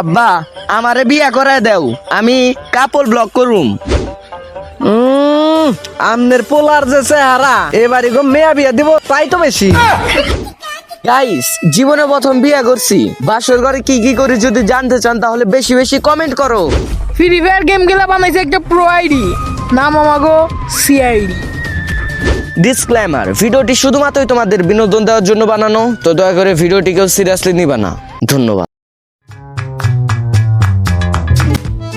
আব্বা আমারে বিয়া করায় দেও, আমি কাপড় ব্লক করুম। আমনের পোলার যে চেহারা এবারে গো মেয়া বিয়া দিব তাই তো বেশি। গাইস, জীবনে প্রথম বিয়া করছি, বাসর ঘরে কি কি করি যদি জানতে চান তাহলে বেশি বেশি কমেন্ট করো। ফ্রি ফায়ার গেম খেলা বানাইছে একটা প্রো আইডি, নাম আমাগো সিআইডি। ডিসক্লেমার, ভিডিওটি শুধুমাত্রই তোমাদের বিনোদন দেওয়ার জন্য বানানো, তো দয়া করে ভিডিওটিকেও সিরিয়াসলি নিবা না। ধন্যবাদ।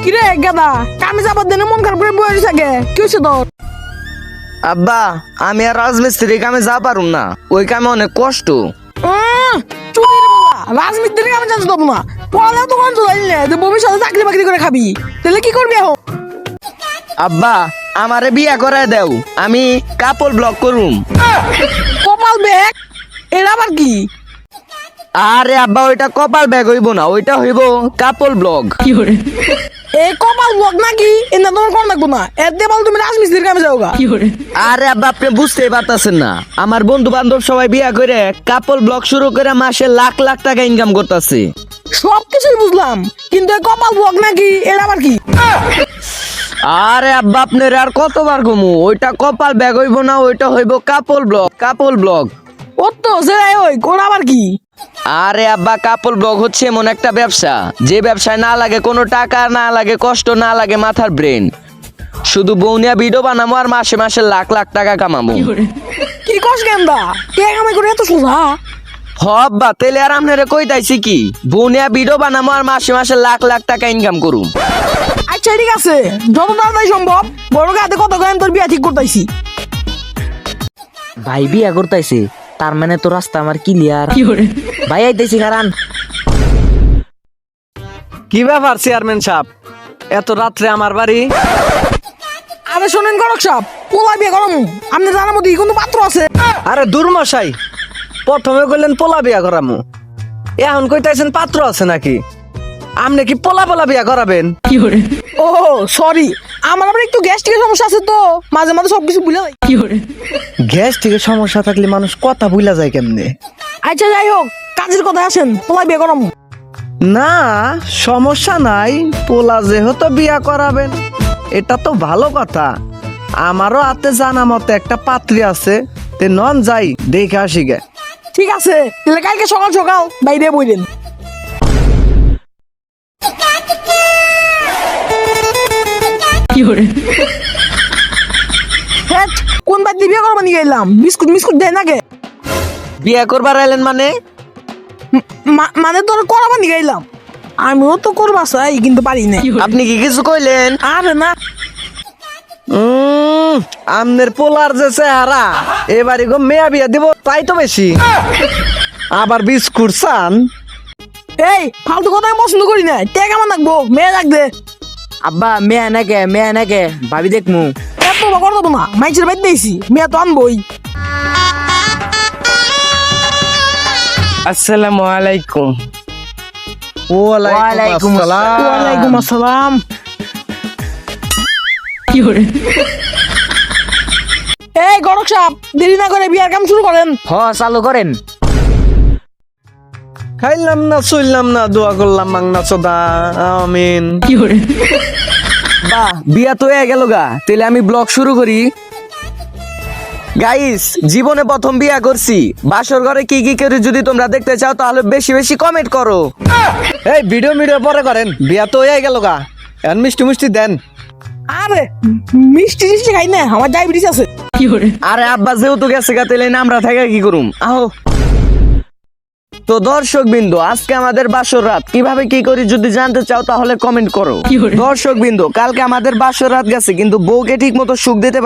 কিরে গাদা, কামে যাবার দিনে মন খারাপ করে বসে থাকে, কি হচ্ছে তোর? আব্বা আমি আর রাজমিস্ত্রি কামে যা পারুম না, ওই কামে অনেক কষ্ট। চুরির বাবা, রাজমিস্ত্রির কামে যাচ্ছে তো না, পড়ালেও তো কোন জানি না যে ভবিষ্যতে চাকরি বাকরি করে খাবি, তাহলে কি করবি এখন? আব্বা আমারে বিয়া করায় দেও, আমি কাপড় ব্লক করুম। কপাল ব্যাগ, এটা আবার কি? আরে আব্বা ওইটা কপাল ব্যাগ হইব না, ওইটা হইব কাপড় ব্লক। এই কপাল ব্লক নাকি এটা তোমার কোন লাগবো না, এর দিয়ে বল তুমি রাজমিস্ত্রির কামে যাও গা। আরে আব্বা আপনি বুঝতেই পারতেছেন না, আমার বন্ধু বান্ধব সবাই বিয়া করে কাপড় ব্লক শুরু করে মাসে লাখ লাখ টাকা ইনকাম করতেছে। সবকিছুই বুঝলাম, কিন্তু এই কপাল ব্লক নাকি এটা আবার কি? আরে আব্বা আপনার আর কতবার ঘুমু, ওইটা কপাল ব্যাগ হইব না, ওইটা হইব কাপড় ব্লক। কাপড় ব্লক ও তো সেটাই ওই কোন আবার কি? আরে আব্বা কাপড় ব্লক হচ্ছে এমন একটা ব্যবসা, যে ব্যবসায় না লাগে কোনো টাকা, না লাগে কষ্ট, না লাগে মাথার ব্রেন, শুধু বৌনিয়া ভিডিও বানাবো আর মাসে মাসে লাখ লাখ টাকা কামাবো। কি কস গেন্দা, কে কামাই করে এত সোজা? হব্বা তেলে আর আপনারে কইতাইছি কি, বৌনিয়া ভিডিও বানাবো আর মাসে মাসে লাখ লাখ টাকা ইনকাম করুম। আচ্ছা ঠিক আছে, যত তাড়াতাড়ি সম্ভব বড় হাতে কত করে তোর বিয়া ঠিক করতেছি। ভাই বিয়া করতেছে, তার মানে তো রাস্তা আমার ক্লিয়ার। ভাই আইতেছি কারণ কি ব্যাপার চেয়ারম্যান সাহেব, এত রাত্রে আমার বাড়ি? আরে শোনেন গরক সাপ, পোলা বিয়ে করম, আপনি জানার মধ্যে কিন্তু পাত্র আছে। আরে দুর্মশাই, প্রথমে কইলেন পোলা বিয়া করামু, এখন কইতাছেন পাত্র আছে নাকি? আপনি কি পোলা পোলা বিয়া করাবেন? ও সরি, আমার আবার একটু গ্যাস্ট্রিকের সমস্যা আছে তো, মাঝে মাঝে সবকিছু ভুলে যাই। গ্যাস থেকে সমস্যা থাকলে মানুষ কথা ভুলা যায় কেমনে? আচ্ছা যাই হোক, কাজের কথা আসেন, পোলা বিয়ে করম। না সমস্যা নাই, পোলা যেহেতু বিয়া করাবেন এটা তো ভালো কথা। আমারও হাতে জানা মতো একটা পাত্রী আছে, তে নন যাই দেখে আসি গে। ঠিক আছে, তাহলে কালকে সকাল সকাল বাইরে বইলেন। হ্যাঁ, কোন বাড়িতে বিয়ে করবো নিয়ে গেলাম, বিস্কুট মিস্কুট দেয় নাকি? বিয়া করবার আইলেন মানে? মানে তোর করাবো নিয়ে গেলাম, আমিও তো করবা চাই কিন্তু পারি না। আপনি কি কিছু কইলেন? আরে না, আমনের পোলার যে চেহারা এবারে গো মেয়া বিয়া দিব তাই তো বেশি। আবার বিস্কুট চান? এই ফালতু কথা আমি পছন্দ করি না, টেক আমার লাগবো, মেয়ে লাগবে। আব্বা মেয়া নাকে ভাবি দেখমু। এত বকর দেবো না, মাইছের বাইর দিয়েছি, মেয়ে তো আনবই। আসসালামু আলাইকুম। ওয়ালাইকুম আসসালাম। ওয়ালাইকুম আসসালাম। এই গরক সাপ, দেরি না করে বিয়ার কাম শুরু করেন। হ চালু করেন। খাইলাম না চললাম না, দোয়া করলাম মাংনা চোদা আমিন। বাহ, বিয়া তো হয়ে গেল গা, তাহলে আমি ব্লগ শুরু করি। গাইস, জীবনে প্রথম বিয়া করছি, বাসর ঘরে কি কি করি যদি তোমরা দেখতে চাও তাহলে বেশি বেশি কমেন্ট করো। এই ভিডিও পরে করেন, বিয়া তো হয়ে গেল গা, এখন মিষ্টি মিষ্টি দেন। আরে মিষ্টি টিষ্টি খাই না, আমার ডায়াবেটিস আছে। আরে আব্বা যেহেতু গেছে গা, তাহলে আমরা থেকে কি করুম, আহো। তো দর্শক বিন্দু, আজকে আমাদের বাসর রাত, কিভাবে কি করি যদি জানতে চাও তাহলে কমেন্ট করো। দর্শক বিন্দু, কালকে আমাদের বাসর রাত গেছে, কিন্তু বউকে ঠিক মতো সুখ দিতে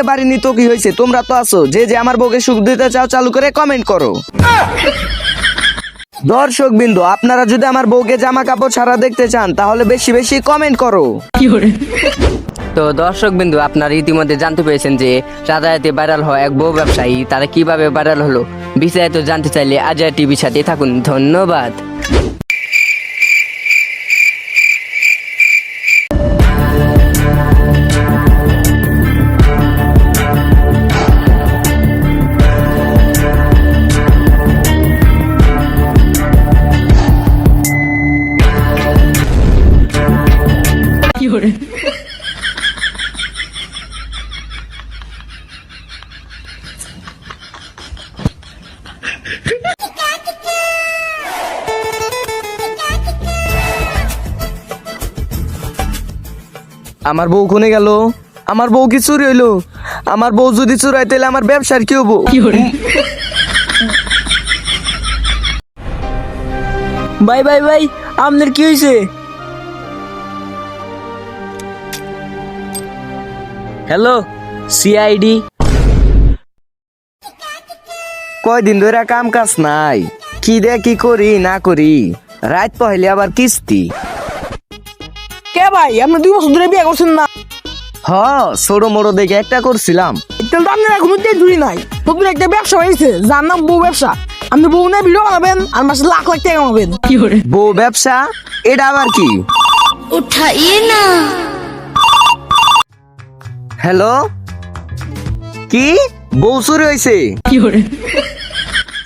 পারিনি তো কি হয়েছে, তোমরা তো আছো, যে যে আমার বউকে সুখ দিতে চাও চালু করে কমেন্ট করো। দর্শক বিন্দু, আপনারা যদি আমার বউকে জামা কাপড় ছাড়া দেখতে চান তাহলে বেশি বেশি কমেন্ট করো। তো দর্শক বিন্দু, আপনারা ইতিমধ্যে জানতে পেরেছেন যে রাতারাতি ভাইরাল হয় এক বউ ব্যবসায়ী, তারা কিভাবে ভাইরাল হলো। বিস্তারিত জানতে চাইলে আজয়া টিভির সাথে থাকুন। ধন্যবাদ। আমার বউ কোনে গেল? আমার বউ কি চুরি হইলো? আমার বউ যদি চুরাই তাহলে আমার ব্যবসার কি হবো? ভাই ভাই ভাই, আপনার কি হয়েছে? Hello, CID. কয়দিন ধরে কাম কাজ নাই, কি দে কি করি না করি, রাত পহলে আবার কিস্তি। কে ভাই, আপনি 2 বছর ধরে বিয়ে করছেন না? হ, ছোট মোড়ো দেখে একটা করছিলাম। তাহলে তো আপনার এখনো জুড়ি নাই। নতুন একটা ব্যবসা হয়েছে, যার নাম বউ ব্যবসা। আপনি বউ নিয়ে ভিডিও বানাবেন আর মাসে লাখ লাখ টাকা কামাবেন। বউ ব্যবসা, এটা আবার কি? उठाइए ना। হ্যালো, কি বউ চুরি হয়েছে?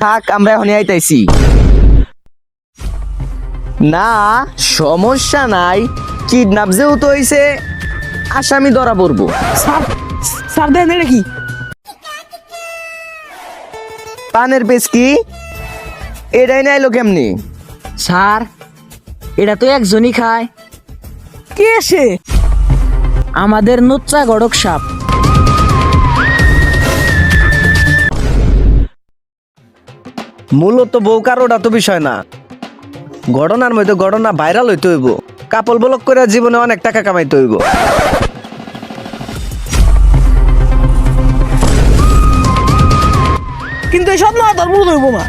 থাক, আমরা এখন আইতাইছি। না, সমস্যা নাই, কিডন্যাপ যেহেতু হয়েছে আসামি ধরা পড়বো। স্যার, স্যার দেন এটা কি? পানের পেস কি? এটাই নাইলো কেমনি? স্যার, এটা তো একজনই খায়, কে সে? আমাদের নুচ্চা গড়ক সাপ। মূলত বউ কারোটা তো বিষয় না, ঘটনার মধ্যে ঘটনা ভাইরাল হইতে হইব, কাপল ব্লক করে জীবনে অনেক টাকা কামাইতে হইব। কিন্তু এসব না ধর্ম ধরবো না।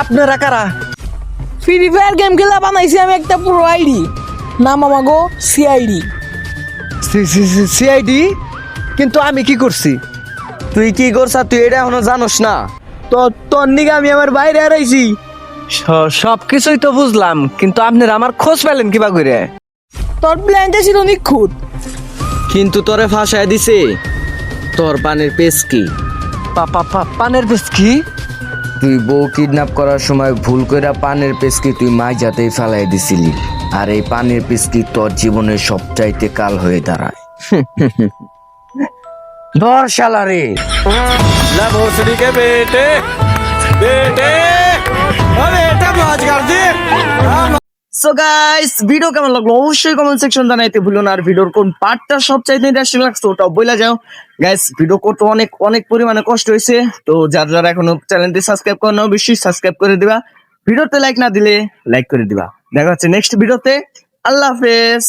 আপনারা কারা? ফ্রি ফায়ার গেম খেলা বানাইছি আমি একটা পুরো আইডি, নাম আমাগো সিআইডি। সিআইডি? কিন্তু আমি কি করছি? তুই কি করছা তুই এটা এখনো জানোস না? তো তোর নিকে আমি আমার বাইরে হারাইছি। সবকিছুই তো বুঝলাম, কিন্তু আপনারা আমার খোঁজ পেলেন কিবা করে? তোর প্ল্যানটা ছিল নিখুঁত। কিন্তু তোরে ফাঁসায় দিছে তোর পানের পেস কি? পানের পেস কি? তুই বউ কিডন্যাপ করার সময় ভুল করে পানের পেস্কি তুই মাই যাতেই ফেলাই দিছিলি, আর এই পানের পেস্কি তোর জীবনের সবচাইতে কাল হয়ে দাঁড়ায়। ধর শালা রে। সো গাইস, ভিডিও কেমন লাগলো অবশ্যই কমেন্ট সেকশন জানাইতে ভুলো না, আর ভিডিওর কোন পার্টটা সবচাইতে ইন্টারেস্টিং লাগছে ওটা বইলা যাও। গাইস, ভিডিও করতে অনেক অনেক পরিমাণে কষ্ট হয়েছে, তো যারা যারা এখনো চ্যানেলটি সাবস্ক্রাইব করো না অবশ্যই সাবস্ক্রাইব করে দিবা, ভিডিওতে লাইক না দিলে লাইক করে দিবা। দেখা হচ্ছে নেক্সট ভিডিওতে। আল্লাহ হাফেজ।